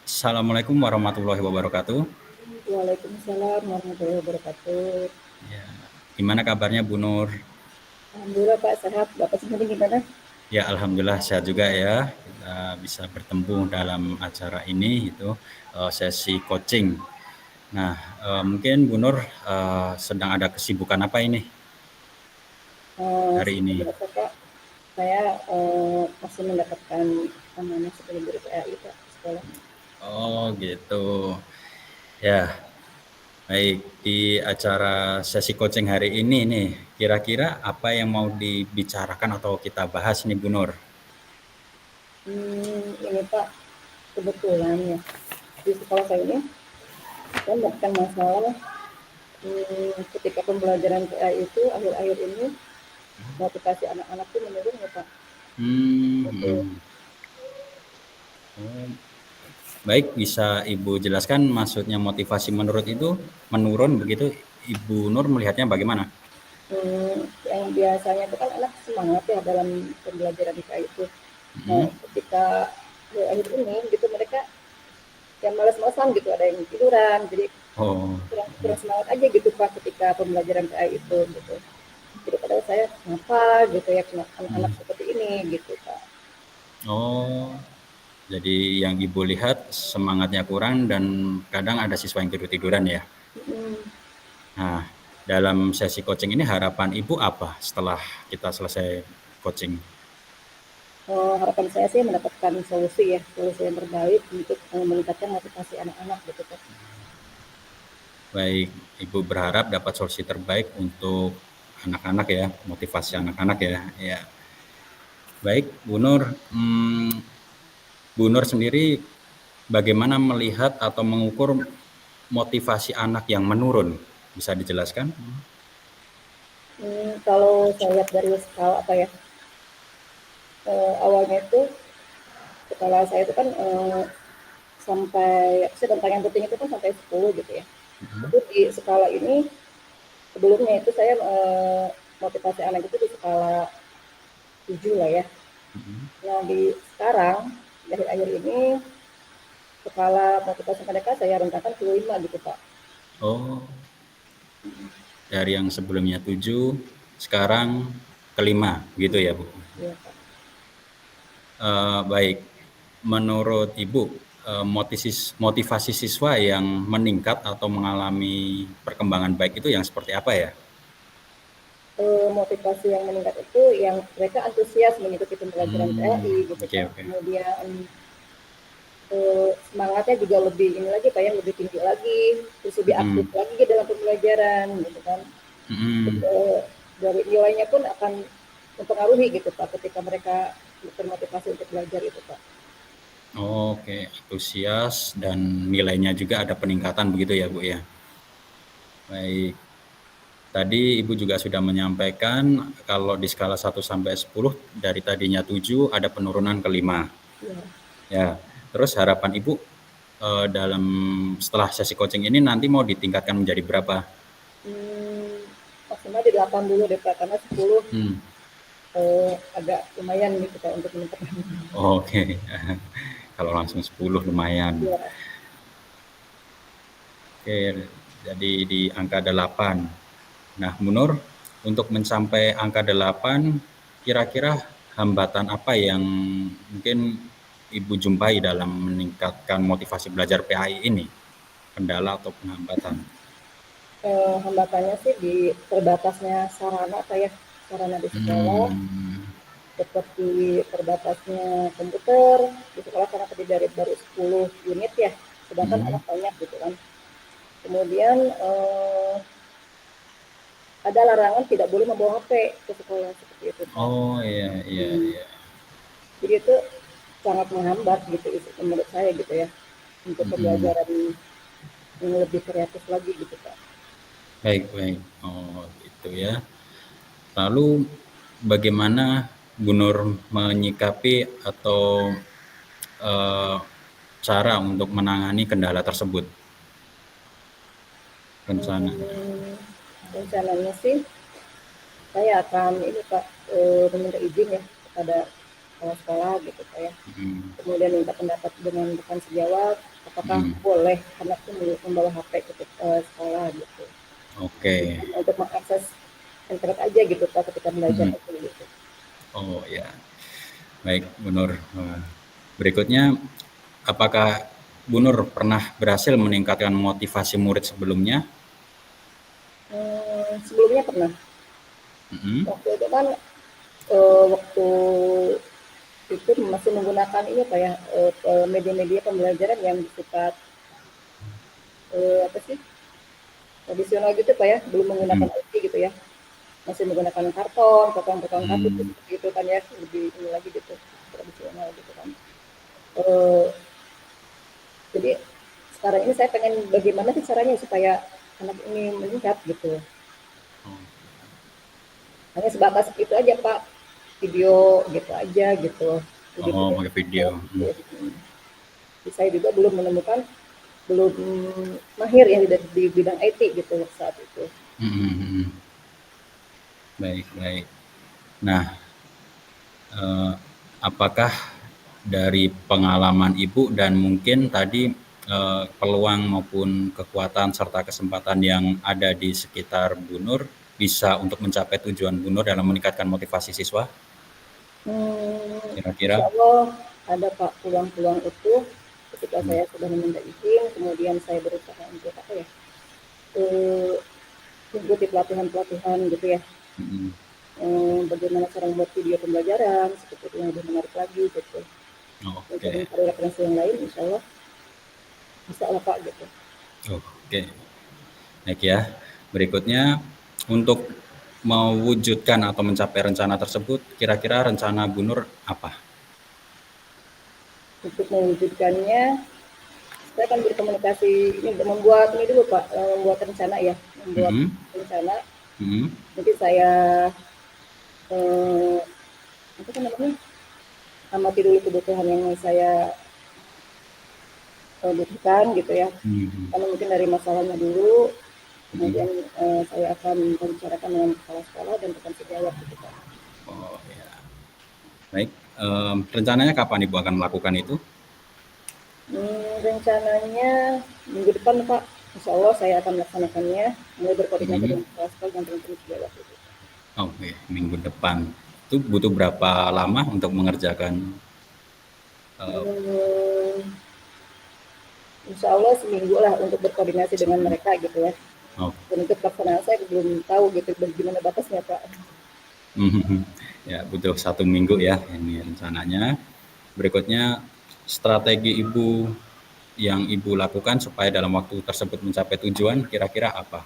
Assalamualaikum warahmatullahi wabarakatuh. Waalaikumsalam warahmatullahi wabarakatuh. Ya, gimana kabarnya Bu Nur? Alhamdulillah Pak sehat. Bapak sendiri gimana? Ya, alhamdulillah sehat juga ya. Kita bisa bertemu dalam acara ini itu sesi coaching. Nah, mungkin Bu Nur sedang ada kesibukan apa ini hari Seperti ini? biasa Pak, saya masih mendapatkan amanah sebagai guru PAI Pak di sekolah. Oh, gitu. Ya, baik. Di acara sesi coaching hari ini nih, kira-kira apa yang mau dibicarakan atau kita bahas nih Bu Nur? Ini Pak, kebetulan ya di sekolah saya ini saya mendapatkan masalah ketika pembelajaran PAI itu akhir-akhir ini motivasi anak-anak itu menurun ya Pak. Hmm, Gitu. hmm. Oh, baik, bisa Ibu jelaskan maksudnya motivasi menurut itu menurun begitu, Ibu Nur melihatnya bagaimana? Yang biasanya itu kan anak semangat ya dalam pembelajaran IPA itu. Nah, Mhm. ketika akhir ini gitu mereka yang malas-malasan gitu, ada yang tiduran, jadi Oh, kurang, kurang semangat aja gitu Pak ketika pembelajaran PA itu gitu. Jadi padahal saya kenapa gitu ya anak-anak mhm. seperti ini gitu Pak. Oh, jadi yang Ibu lihat semangatnya kurang dan kadang ada siswa yang tidur-tiduran ya? Hmm, Nah, dalam sesi coaching ini harapan Ibu apa setelah kita selesai coaching? harapan saya sih mendapatkan solusi ya, solusi yang terbaik untuk meningkatkan motivasi anak-anak gitu Pak. Baik, Ibu berharap dapat solusi terbaik untuk anak-anak ya, motivasi anak-anak ya. Ya, baik, Bu Nur. Bu Nur sendiri bagaimana melihat atau mengukur motivasi anak yang menurun? Bisa dijelaskan? Kalau saya lihat dari skala apa ya, awalnya itu skala saya itu kan sampai sedangkan yang penting itu kan sampai 10 gitu ya. Mhm. Itu di skala ini sebelumnya itu saya motivasi anak itu di skala 7 lah ya. Mhm. Nah di sekarang di akhir-akhir ini skala motivasi mereka saya rentangkan ke 5 gitu Pak. Oh, dari yang sebelumnya 7, sekarang kelima, gitu ya Bu? Iya Pak. Baik, menurut Ibu, motivasi siswa yang meningkat atau mengalami perkembangan baik itu yang seperti apa ya? Motivasi yang meningkat itu yang mereka antusias mengikuti pembelajaran PLI gitu Oke, Pak. oke. Kemudian semangatnya juga lebih ini lagi Pak ya, lebih tinggi lagi, terus lebih aktif Mhm, lagi dalam pembelajaran gitu kan. mhm. Dari nilainya pun akan mempengaruhi gitu Pak ketika mereka termotivasi untuk belajar itu Pak. Oke, antusias dan nilainya juga ada peningkatan begitu ya, Bu, ya? Baik. Tadi Ibu juga sudah menyampaikan kalau di skala 1 sampai 10 dari tadinya 7 ada penurunan ke 5. Ya. Ya, terus harapan Ibu dalam setelah sesi coaching ini nanti mau ditingkatkan menjadi berapa? Maksimal di 8 dulu deh Pak karena 10 Hmm, agak lumayan gitu Pak untuk meningkatkan. oke. Kalau langsung 10 lumayan. Ya, Oke, jadi di angka 8. Nah, Munur, untuk mencapai angka 8, kira-kira hambatan apa yang mungkin Ibu jumpai dalam meningkatkan motivasi belajar PAI ini? Kendala atau hambatan? hambatannya sih di terbatasnya sarana Pak ya, sarana di sekolah Hmm, seperti terbatasnya komputer di sekolah karena terdiri dari baru 10 unit ya, sedangkan hmm. anak banyak gitu kan. Kemudian ada larangan tidak boleh membawa HP ke sekolah seperti itu Pak. Oh, iya, iya, Hmm. iya. Jadi itu sangat menghambat gitu menurut saya gitu ya untuk Hmm. pembelajaran yang lebih kreatif lagi gitu Pak. Baik, baik. Oh, gitu ya. Lalu bagaimana Bu Nur menyikapi atau eh, cara untuk menangani kendala tersebut rencananya? Hmm, rencananya sih saya akan ini Pak meminta izin ya kepada kepala sekolah gitu Pak ya. Hmm. Kemudian minta pendapat dengan rekan sejawat apakah boleh anak itu membawa HP ke sekolah gitu. Oke. Untuk mengakses internet aja gitu Pak ketika belajar itu gitu. Oh ya, baik Bu Nur. Berikutnya, apakah Bu Nur pernah berhasil meningkatkan motivasi murid sebelumnya? Sebelumnya pernah. Mm-mm. Waktu itu kan waktu itu masih menggunakan ini Pak ya, media-media pembelajaran yang bersifat apa sih, tradisional gitu Pak ya, belum menggunakan Mm. IT gitu ya. Masih menggunakan karton, potong-potong kartu Mm. gitu kan ya, lebih ini lagi gitu, tradisional gitu kan. Eh, jadi sekarang ini saya pengen bagaimana sih caranya supaya anak ini meningkat gitu. Hanya sebatas itu aja Pak, video gitu aja gitu. Oh, Video-video. pakai video. Saya juga belum menemukan, belum mahir ya di bidang IT gitu saat itu. Mm. Baik, baik. Nah, eh, apakah dari pengalaman Ibu dan mungkin tadi peluang maupun kekuatan serta kesempatan yang ada di sekitar Bu Nur bisa untuk mencapai tujuan Bu Nur dalam meningkatkan motivasi siswa? Insya Kira-kira? Allah ada Pak peluang-peluang itu ketika Hmm. saya sudah meminta izin, kemudian saya berusaha untuk apa ya, eh, mengikuti pelatihan-pelatihan gitu ya, Hmm. bagaimana cara membuat video pembelajaran seperti itu yang lebih menarik lagi gitu. Untuk Oke, mencari referensi yang lain, insya Allah bisa lah Pak gitu. oke. Baik ya. Berikutnya, untuk mewujudkan atau mencapai rencana tersebut, kira-kira rencana Bu Nur apa? Untuk mewujudkannya, saya akan berkomunikasi ini membuat ini dulu Pak, membuat rencana ya, membuat Hmm. rencana. Hmm. Mungkin saya eh, apa kan namanya, amati dulu kebutuhan yang saya butuhkan gitu ya. Hmm. Karena mungkin dari masalahnya dulu, Hmm. kemudian saya akan membicarakan dengan kepala sekolah dan rekan sejawat gitu Pak. Oh ya. Baik. Rencananya kapan Ibu akan melakukan itu? Rencananya minggu depan Pak, insya Allah saya akan melaksanakannya, mulai berkoordinasi Hmm. dengan kepala sekolah dan rekan sejawat itu. Oke, minggu depan. Itu butuh berapa lama untuk mengerjakan? eh, Hmm, insya Allah seminggu lah untuk berkoordinasi dengan mereka gitu ya. oh, Dan untuk pelaksanaan saya belum tahu gitu bagaimana batasnya Pak. ya butuh 1 minggu ya ini rencananya. Berikutnya, strategi Ibu yang Ibu lakukan supaya dalam waktu tersebut mencapai tujuan, kira-kira apa?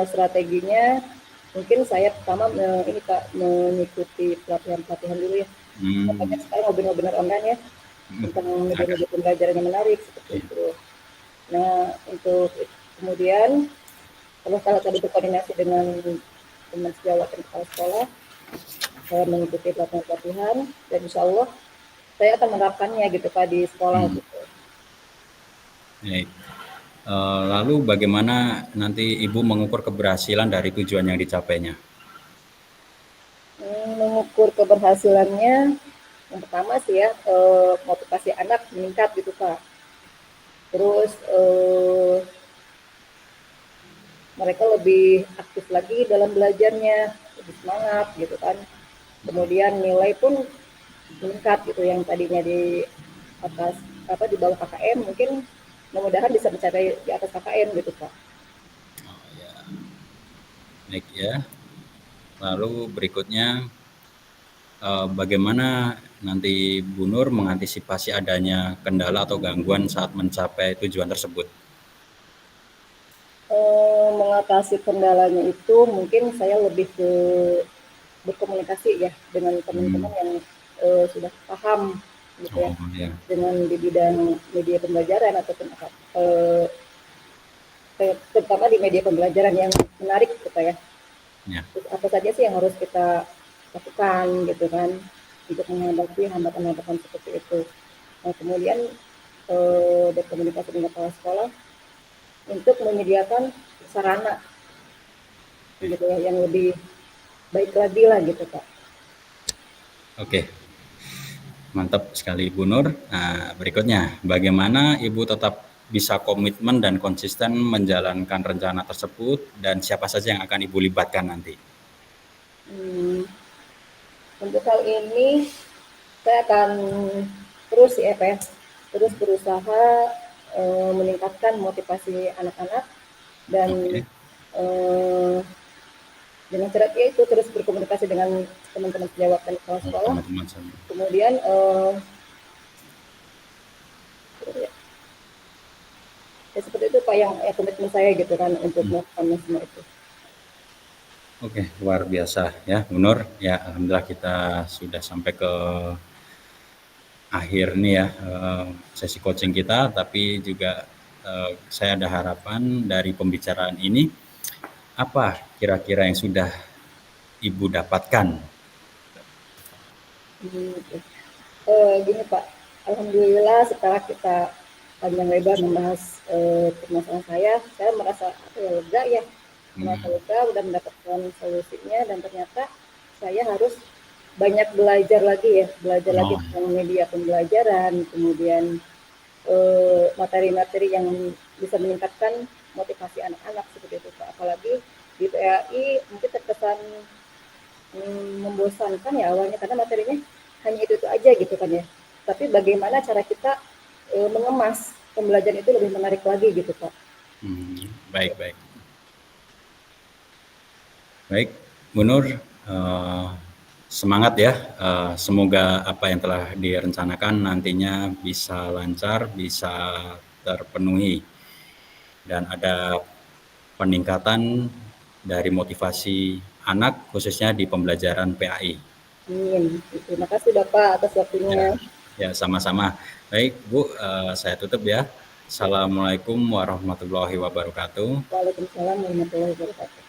Strateginya mungkin saya pertama ini Pak mengikuti pelatihan-pelatihan dulu ya. Banyak Hmm. sekali webinar online ya tentang Agak. media-media pembelajaran yang menarik seperti itu. Nah, untuk kemudian kalau tadi berkoordinasi dengan teman sejawat dan kepala sekolah, saya mengikuti pelatihan-pelatihan dan insya Allah saya akan menerapkannya gitu Pak di sekolah Hmm. gitu. Baik. Lalu bagaimana nanti Ibu mengukur keberhasilan dari tujuan yang dicapainya? Mengukur keberhasilannya, yang pertama sih ya motivasi anak meningkat gitu Pak. Terus mereka lebih aktif lagi dalam belajarnya, lebih semangat gitu kan. Kemudian nilai pun meningkat gitu yang tadinya di atas apa di bawah KKM mungkin mudah-mudahan bisa mencapai di atas KKM gitu Pak. Oh, ya. Baik ya. Lalu berikutnya, bagaimana nanti Bu Nur mengantisipasi adanya kendala atau gangguan saat mencapai tujuan tersebut? Mengatasi kendalanya itu mungkin saya lebih ke berkomunikasi ya dengan Hmm. teman-teman yang sudah paham gitu ya Oh ya, dengan di bidang media pembelajaran ataupun apa terutama di media pembelajaran yang menarik gitu ya. ya. Terus apa saja sih yang harus kita lakukan gitu kan untuk menghadapi hambatan-hambatan seperti itu. Nah, kemudian berkomunikasi dengan kepala sekolah untuk menyediakan sarana gitu ya yang lebih baik lagi lah gitu Pak. Oke, Mantap sekali Bu Nur. Nah, berikutnya, bagaimana Ibu tetap bisa komitmen dan konsisten menjalankan rencana tersebut dan siapa saja yang akan Ibu libatkan nanti? Untuk hal ini saya akan terus ya Pak ya, terus berusaha meningkatkan motivasi anak-anak dan Oke, dengan cara itu terus berkomunikasi dengan teman-teman sejawat dan kepala sekolah. teman-teman semua. Kemudian ya seperti itu Pak yang komitmen saya gitu kan untuk melakukan semua itu. Oke, luar biasa ya Bu Nur. Ya, alhamdulillah kita sudah sampai ke akhir nih ya sesi coaching kita, tapi juga saya ada harapan dari pembicaraan ini, apa kira-kira yang sudah Ibu dapatkan? Gini Pak, alhamdulillah setelah kita panjang lebar membahas permasalahan saya merasa lega ya, merasa lega udah mendapatkan solusinya dan ternyata saya harus banyak belajar lagi ya, belajar lagi tentang media pembelajaran, kemudian materi-materi yang bisa meningkatkan motivasi anak-anak seperti itu Pak. Apalagi di PAI mungkin terkesan membosankan ya awalnya karena materinya hanya itu aja gitu kan ya. Tapi bagaimana cara kita mengemas pembelajaran itu lebih menarik lagi gitu Pak. Baik, baik. Baik, Bu Nur, semangat ya. Semoga apa yang telah direncanakan nantinya bisa lancar, bisa terpenuhi, dan ada peningkatan dari motivasi anak khususnya di pembelajaran PAI. Terima kasih Bapak atas waktunya. Ya, sama-sama. Baik Bu, saya tutup ya. Assalamualaikum warahmatullahi wabarakatuh. Waalaikumsalam warahmatullahi wabarakatuh.